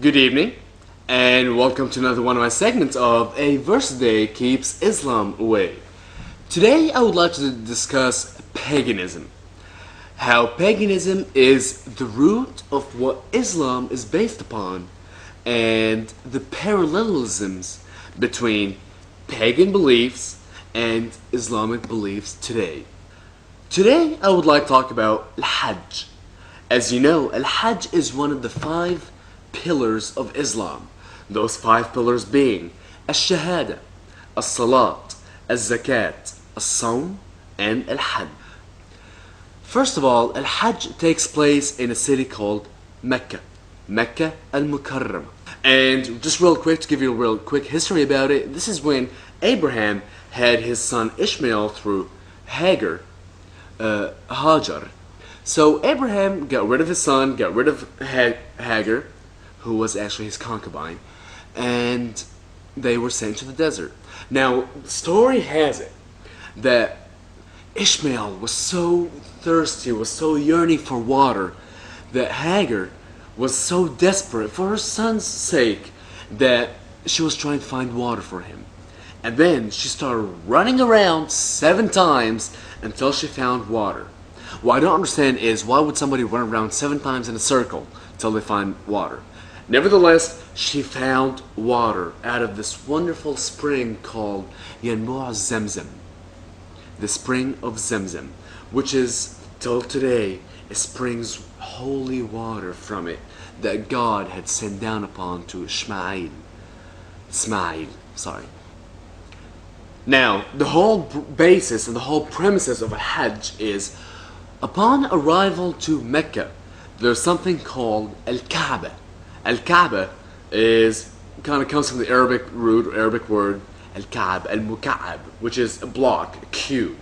Good evening, and welcome to another one of my segments of A Verse a Day Keeps Islam Away. Today, I would like to discuss paganism. How paganism is the root of what Islam is based upon, and the parallelisms between pagan beliefs and Islamic beliefs today. Today, I would like to talk about Al-Hajj. As you know, Al-Hajj is one of the 5 pillars of Islam. Those 5 pillars being Al-Shahada, Al-Salat, Al-Zakat, Al-Sawm, and Al-Hajj. First of all, Al-Hajj takes place in a city called Mecca, Mecca al-Mukarramah. And just real quick, to give you a real quick history about it, this is when Abraham had his son Ishmael through Hagar, Hajar. So Abraham got rid of his son, got rid of Hagar, who was actually his concubine, and they were sent to the desert. Now, the story has it that Ishmael was so thirsty, was so yearning for water, that Hagar was so desperate for her son's sake that she was trying to find water for him. And then she started running around 7 times until she found water. What I don't understand is, why would somebody run around 7 times in a circle until they find water? Nevertheless, she found water out of this wonderful spring called Yanbu' Zamzam, the spring of Zamzam, which is, till today, it springs holy water from it that God had sent down upon to Ismail. Now, the whole basis and the whole premises of a Hajj is, upon arrival to Mecca, there's something called Al-Kaaba. Al-Kaaba is kind of comes from the Arabic root, or Arabic word Al-Kaab, Al-Muka'ab, which is a block, a cube.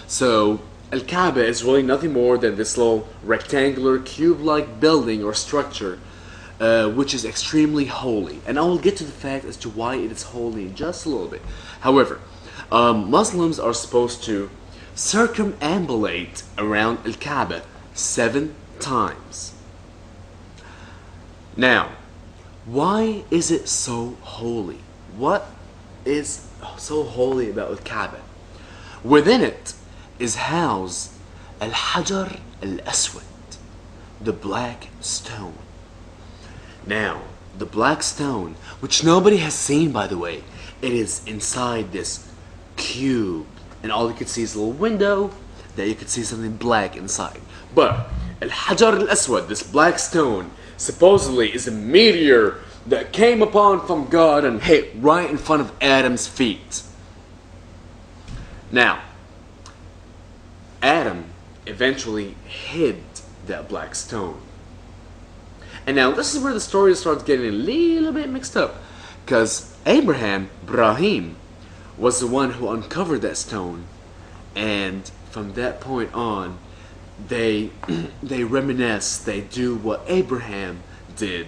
So Al-Kaaba is really nothing more than this little rectangular cube-like building or structure, which is extremely holy. And I will get to the fact as to why it is holy in just a little bit. However, Muslims are supposed to circumambulate around Al-Kaaba 7 times. Now, why is it so holy? What is so holy about Al-Kaaba? Within it is housed Al-Hajar Al-Aswad, the black stone. Now, the black stone, which nobody has seen, by the way, it is inside this cube, and all you can see is a little window that you can see something black inside. But Al-Hajar Al-Aswad, this black stone, supposedly is a meteor that came upon from God and hit right in front of Adam's feet. Now, Adam eventually hid that black stone. And now this is where the story starts getting a little bit mixed up, because Ibrahim, was the one who uncovered that stone, and from that point on, they reminisce, they do what Abraham did,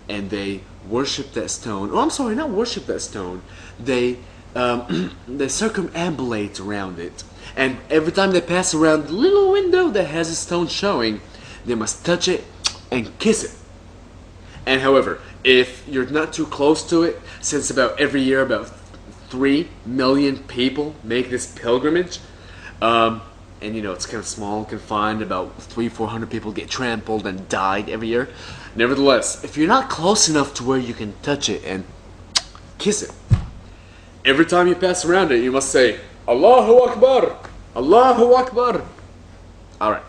and they worship that stone. Oh, I'm sorry, not worship that stone. They circumambulate around it, and every time they pass around the little window that has a stone showing, they must touch it and kiss it. And however, if you're not too close to it, since about every year about 3 million people make this pilgrimage, and you know, it's kind of small and confined, about 300-400 people get trampled and died every year. Nevertheless, if you're not close enough to where you can touch it and kiss it, every time you pass around it, you must say, Allahu Akbar, Allahu Akbar. Alright,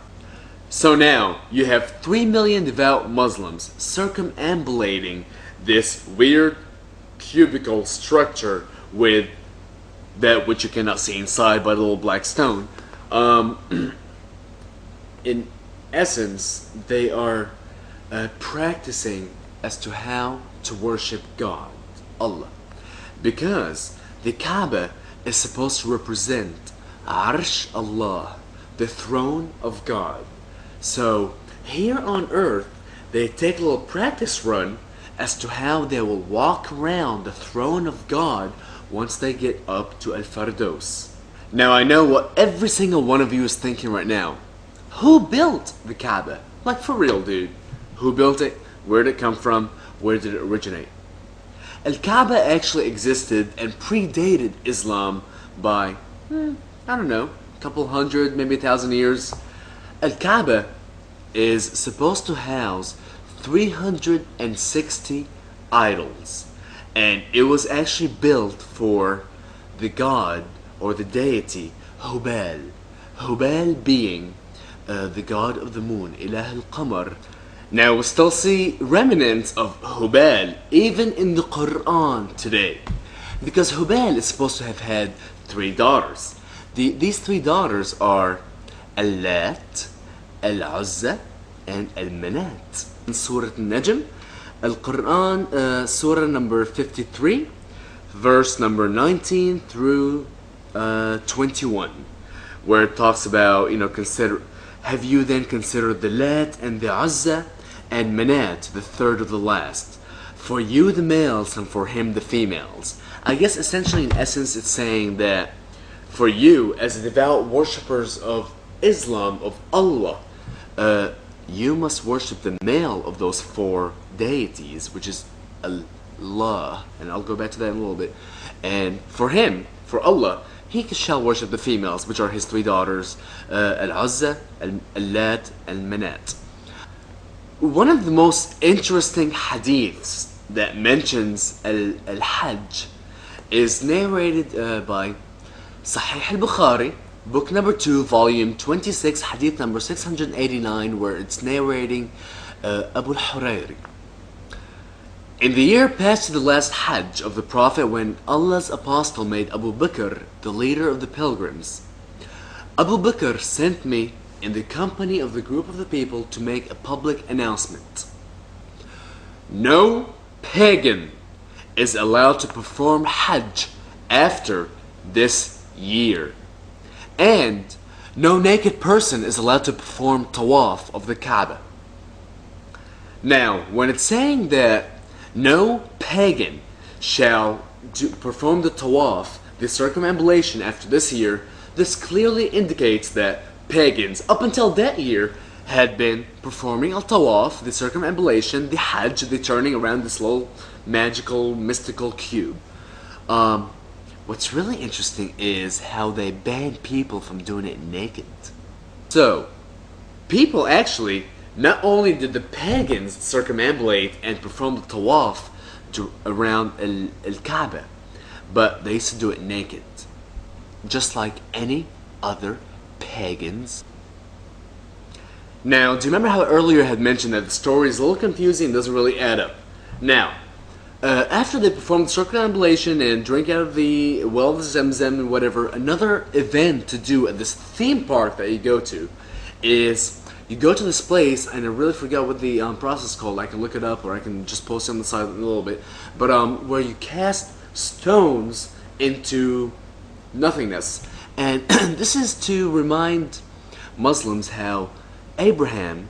so now you have 3 million devout Muslims circumambulating this weird cubical structure with that which you cannot see inside by the little black stone. In essence, they are practicing as to how to worship God, Allah, because the Kaaba is supposed to represent Arsh Allah, the throne of God. So here on earth, they take a little practice run as to how they will walk around the throne of God once they get up to Al-Firdaus. Now, I know what every single one of you is thinking right now. Who built the Kaaba? Like, for real, dude. Who built it? Where did it come from? where did it originate? Al-Kaaba actually existed and predated Islam by, I don't know, a couple hundred, maybe 1,000 years. Al-Kaaba is supposed to house 360 idols, and it was actually built for the god or the deity Hubal. Hubal being the god of the moon, Ilah al-Qamar. Now we still see remnants of Hubal even in the Quran today, because Hubal is supposed to have had three daughters. These three daughters are Al-Lat, Al-Uzza, and Al-Manat. In Surah Al-Najm, Al-Quran, Surah number 53, verse number 19 through 21, where it talks about, have you then considered the Lat and the Uzza and Manat, the third of the last? For you the males and for him the females. I guess essentially in essence it's saying that for you as devout worshippers of Islam, of Allah, you must worship the male of those four deities, which is Allah, and I'll go back to that in a little bit. And for him, for Allah, he shall worship the females, which are his three daughters, Al-Uzza, Al-Lat, and Manat. One of the most interesting hadiths that mentions Al-Hajj is narrated by Sahih al-Bukhari, book number 2, volume 26, hadith number 689, where it's narrating Abu al-Hurayri. In the year past to the last Hajj of the Prophet, when Allah's apostle made Abu Bakr the leader of the pilgrims, Abu Bakr sent me in the company of the group of the people to make a public announcement. No pagan is allowed to perform Hajj after this year, and no naked person is allowed to perform Tawaf of the Kaaba. Now, when it's saying that no pagan shall perform the Tawaf, the circumambulation after this year, this clearly indicates that pagans up until that year had been performing a Tawaf, the circumambulation, the Hajj, the turning around this little magical, mystical cube. What's really interesting is how they banned people from doing it naked. So, people actually, not only did the pagans circumambulate and perform the Tawaf around Al-Kaaba, but they used to do it naked, just like any other pagans. Now, do you remember how earlier I had mentioned that the story is a little confusing and doesn't really add up? Now, after they perform the circumambulation and drink out of the well of Zamzam and whatever, another event to do at this theme park that you go to is you go to this place, and I really forgot what the process is called. I can look it up, or I can just post it on the side in a little bit. But where you cast stones into nothingness, and this is to remind Muslims how Ibrahim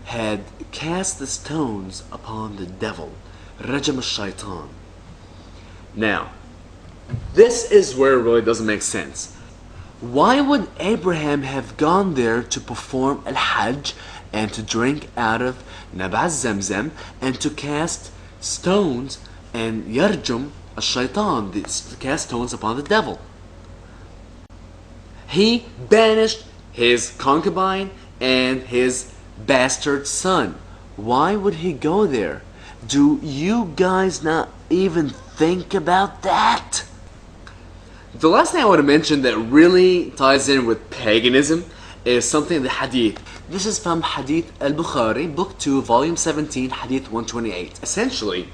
had cast the stones upon the devil, Rajam al-Shaitan. Now, this is where it really doesn't make sense. Why would Abraham have gone there to perform al-Hajj and to drink out of Nab' Zamzam and to cast stones and Yarjum al-Shaitan, to cast stones upon the devil? He banished his concubine and his bastard son. Why would he go there? Do you guys not even think about that? The last thing I want to mention that really ties in with paganism is something in the hadith. This is from Hadith al-Bukhari, book 2, volume 17, hadith 128. Essentially,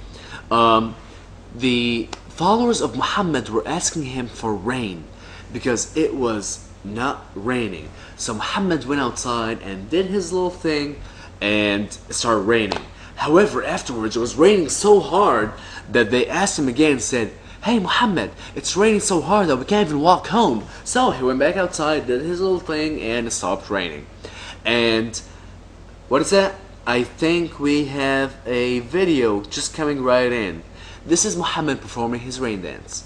the followers of Muhammad were asking him for rain because it was not raining. So Muhammad went outside and did his little thing and it started raining. However, afterwards it was raining so hard that they asked him again and said, "Hey Muhammad, it's raining so hard that we can't even walk home." So he went back outside, did his little thing, and it stopped raining. And what is that? I think we have a video just coming right in. This is Muhammad performing his rain dance.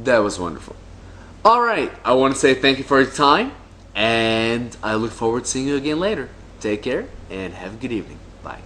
That was wonderful. Alright, I want to say thank you for your time, and I look forward to seeing you again later. Take care, and have a good evening. Bye.